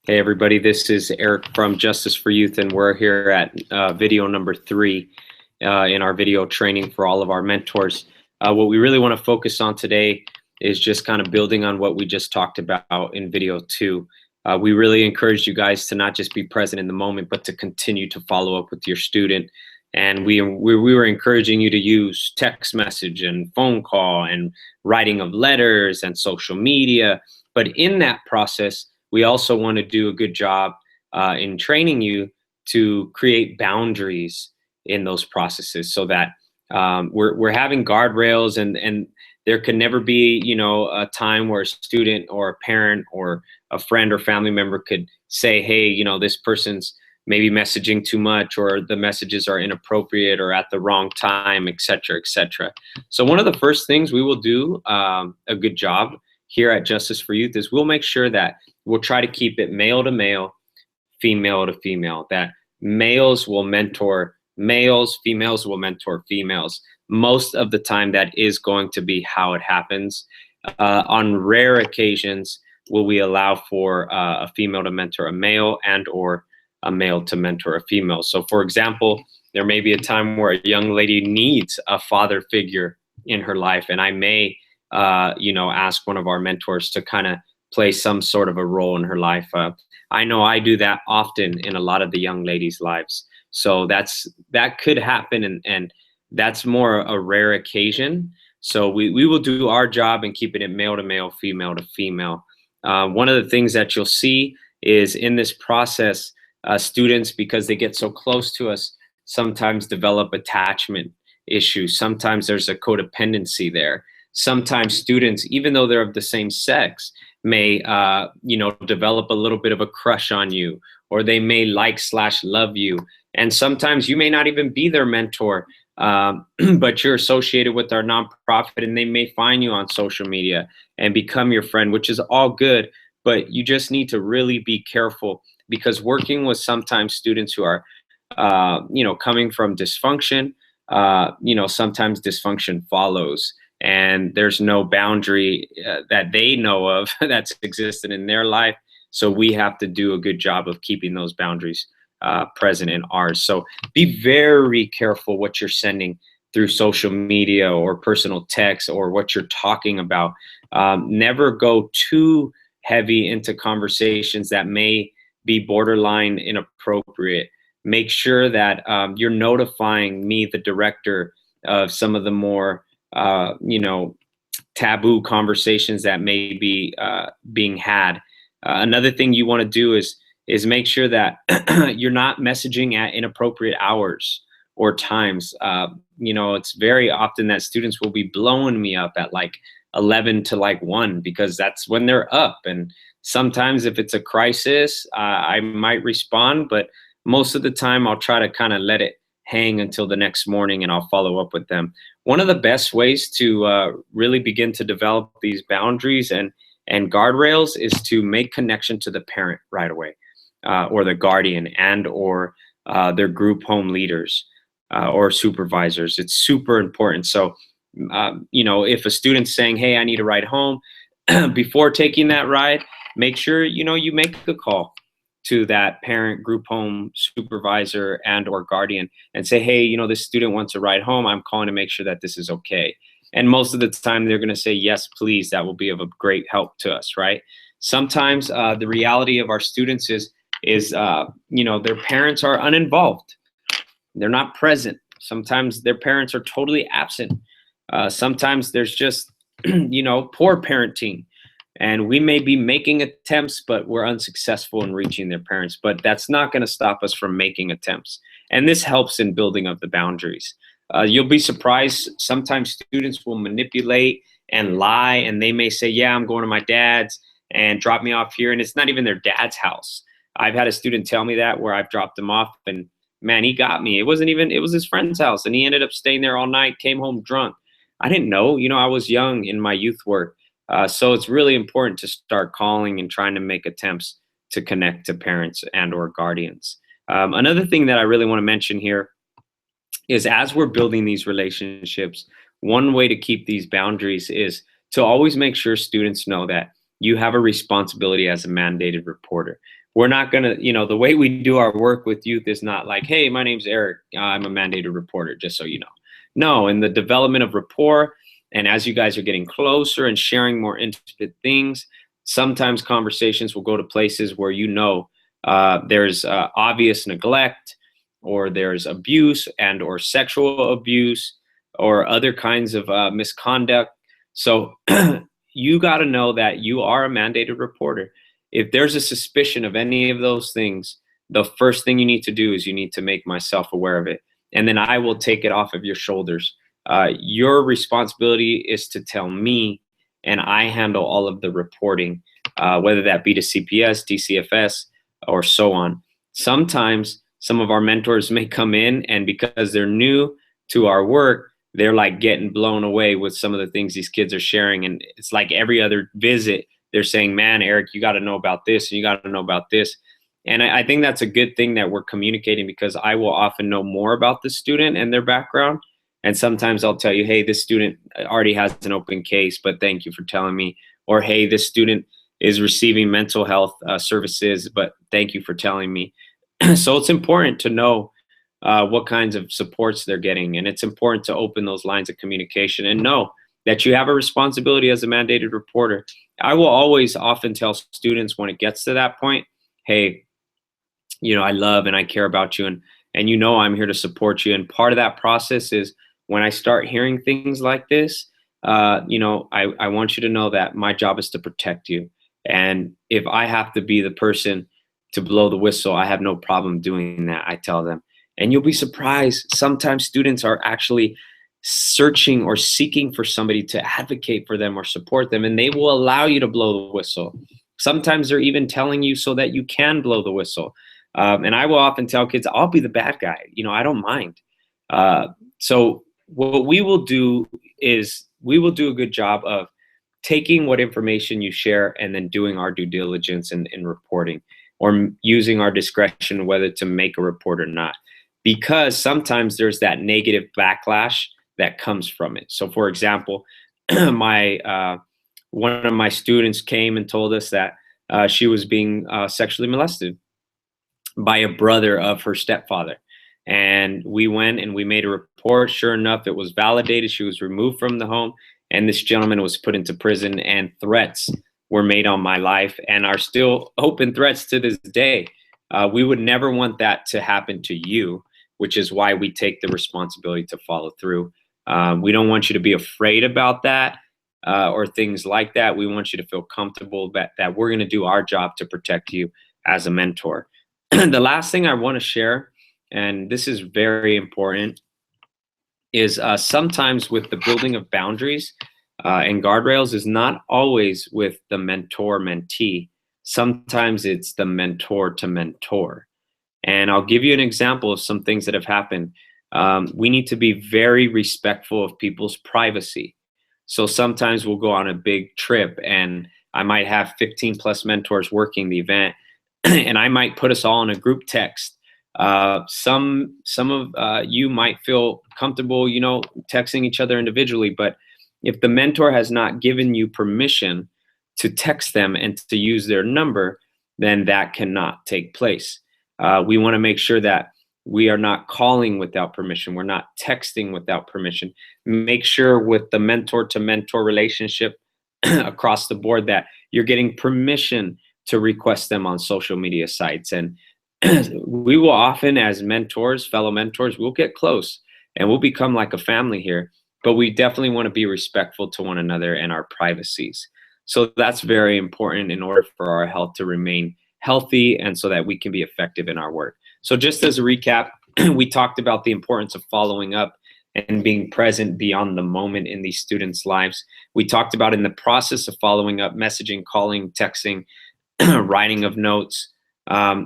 Hey everybody, this is Eric from Justice for Youth, and we're here at video number 3 in our video training for all of our mentors. What we really want to focus on today is just kind of building on what we just talked about in video 2. We really encourage you guys to not just be present in the moment, but to continue to follow up with your student. And we were encouraging you to use text message and phone call and writing of letters and social media. But in that process, we also want to do a good job in training you to create boundaries in those processes, so that we're having guardrails, and there can never be, a time where a student or a parent or a friend or family member could say, hey, this person's maybe messaging too much, or the messages are inappropriate or at the wrong time, et cetera, et cetera. So one of the first things we will do a good job here at Justice for Youth is we'll make sure that we'll try to keep it male to male, female to female, that males will mentor males, females will mentor females. Most of the time, that is going to be how it happens. On rare occasions, will we allow for a female to mentor a male, and or a male to mentor a female. So for example, there may be a time where a young lady needs a father figure in her life, and I may ask one of our mentors to kind of play some sort of a role in her life. I know I do that often in a lot of the young ladies' lives. So that could happen, and that's more a rare occasion. So we will do our job and keep it male to male, female to female. One of the things that you'll see is in this process, students, because they get so close to us, sometimes develop attachment issues. Sometimes there's a codependency there. Sometimes students, even though they're of the same sex, may develop a little bit of a crush on you, or they may like/love you. And sometimes you may not even be their mentor, but you're associated with our nonprofit, and they may find you on social media and become your friend, which is all good. But you just need to really be careful, because working with sometimes students who are coming from dysfunction, sometimes dysfunction follows, and there's no boundary that they know of that's existed in their life. So we have to do a good job of keeping those boundaries present in ours. So be very careful what you're sending through social media or personal text, or what you're talking about. Never go too heavy into conversations that may be borderline inappropriate. Make sure that you're notifying me, the director, of some of the more taboo conversations that may be being had. Another thing you want to do is make sure that you're not messaging at inappropriate hours or times. It's very often that students will be blowing me up at like 11 to like 1, because that's when they're up. And sometimes if it's a crisis, I might respond, but most of the time I'll try to kind of let it hang until the next morning, and I'll follow up with them. One of the best ways to really begin to develop these boundaries and guardrails is to make connection to the parent right away, or the guardian, and or their group home leaders or supervisors. It's super important. So, if a student's saying, hey, I need a ride home, before taking that ride, make sure, you make the call to that parent, group home supervisor, and or guardian, and say, hey, this student wants a ride home. I'm calling to make sure that this is okay. And most of the time they're going to say, yes, please. That will be of a great help to us, right? Sometimes the reality of our students is their parents are uninvolved. They're not present. Sometimes their parents are totally absent. Sometimes there's just, poor parenting. And we may be making attempts, but we're unsuccessful in reaching their parents. But that's not going to stop us from making attempts. And this helps in building of the boundaries. You'll be surprised. Sometimes students will manipulate and lie, and they may say, yeah, I'm going to my dad's, and drop me off here. And it's not even their dad's house. I've had a student tell me that, where I've dropped him off, and man, he got me. It was his friend's house, and he ended up staying there all night, came home drunk. I didn't know, I was young in my youth work. So it's really important to start calling and trying to make attempts to connect to parents and or guardians. Another thing that I really want to mention here is, as we're building these relationships, one way to keep these boundaries is to always make sure students know that you have a responsibility as a mandated reporter. We're not going to, the way we do our work with youth is not like, hey, my name's Eric, I'm a mandated reporter, just so you know. No, in the development of rapport, and as you guys are getting closer and sharing more intimate things, sometimes conversations will go to places where there's obvious neglect, or there's abuse and or sexual abuse or other kinds of misconduct. So you got to know that you are a mandated reporter. If there's a suspicion of any of those things, the first thing you need to do is you need to make myself aware of it. And then I will take it off of your shoulders. Your responsibility is to tell me, and I handle all of the reporting, whether that be to CPS, DCFS, or so on. Sometimes some of our mentors may come in, and because they're new to our work, they're like getting blown away with some of the things these kids are sharing. And it's like every other visit, they're saying, man, Eric, you got to know about this, and you got to know about this. And I think that's a good thing that we're communicating, because I will often know more about the student and their background. And sometimes I'll tell you, hey, this student already has an open case, but thank you for telling me. Or, hey, this student is receiving mental health services, but thank you for telling me. So it's important to know what kinds of supports they're getting. And it's important to open those lines of communication and know that you have a responsibility as a mandated reporter. I will always often tell students when it gets to that point, hey, I love and I care about you, and I'm here to support you. And part of that process is when I start hearing things like this, I want you to know that my job is to protect you. And if I have to be the person to blow the whistle, I have no problem doing that, I tell them. And you'll be surprised, sometimes students are actually searching or seeking for somebody to advocate for them or support them, and they will allow you to blow the whistle. Sometimes they're even telling you so that you can blow the whistle. And I will often tell kids, I'll be the bad guy. I don't mind. So what we will do is we will do a good job of taking what information you share and then doing our due diligence in reporting, or using our discretion whether to make a report or not. Because sometimes there's that negative backlash that comes from it. So for example, one of my students came and told us that she was being sexually molested by a brother of her stepfather. And we went and we made a report. Sure enough, it was validated. She was removed from the home, and this gentleman was put into prison, and threats were made on my life and are still open threats to this day. We would never want that to happen to you, which is why we take the responsibility to follow through. We don't want you to be afraid about that or things like that. We want you to feel comfortable that we're going to do our job to protect you as a mentor. The last thing I want to share, and this is very important, is sometimes with the building of boundaries and guardrails is not always with the mentor-mentee. Sometimes it's the mentor to mentor. And I'll give you an example of some things that have happened. We need to be very respectful of people's privacy. So sometimes we'll go on a big trip, and I might have 15 plus mentors working the event, and I might put us all in a group text. Some of you might feel comfortable, texting each other individually, but if the mentor has not given you permission to text them and to use their number, then that cannot take place. We want to make sure that we are not calling without permission. We're not texting without permission. Make sure with the mentor to mentor relationship across the board that you're getting permission to request them on social media sites. And we will often, as mentors, fellow mentors, we'll get close and we'll become like a family here, but we definitely want to be respectful to one another and our privacies. So that's very important in order for our health to remain healthy and so that we can be effective in our work. So just as a recap, we talked about the importance of following up and being present beyond the moment in these students' lives. We talked about in the process of following up, messaging, calling, texting, writing of notes.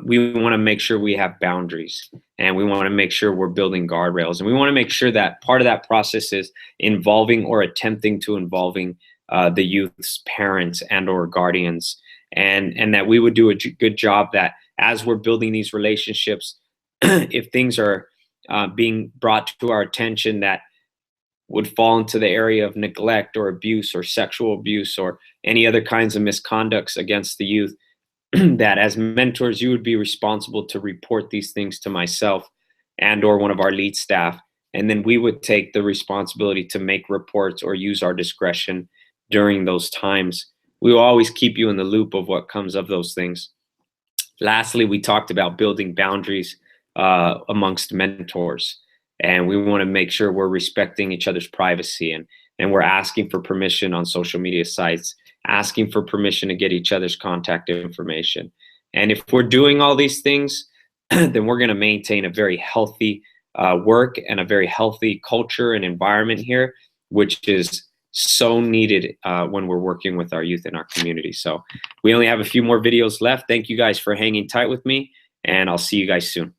We want to make sure we have boundaries, and we want to make sure we're building guardrails, and we want to make sure that part of that process is involving or attempting to involving the youth's parents and or guardians, and that we would do a good job that as we're building these relationships, if things are being brought to our attention that would fall into the area of neglect or abuse or sexual abuse or any other kinds of misconducts against the youth, that as mentors, you would be responsible to report these things to myself and or one of our lead staff. And then we would take the responsibility to make reports or use our discretion during those times. We will always keep you in the loop of what comes of those things. Lastly, we talked about building boundaries amongst mentors. And we want to make sure we're respecting each other's privacy, and we're asking for permission on social media sites, asking for permission to get each other's contact information. And if we're doing all these things, then we're going to maintain a very healthy work and a very healthy culture and environment here, which is so needed when we're working with our youth in our community. So we only have a few more videos left. Thank you guys for hanging tight with me, and I'll see you guys soon.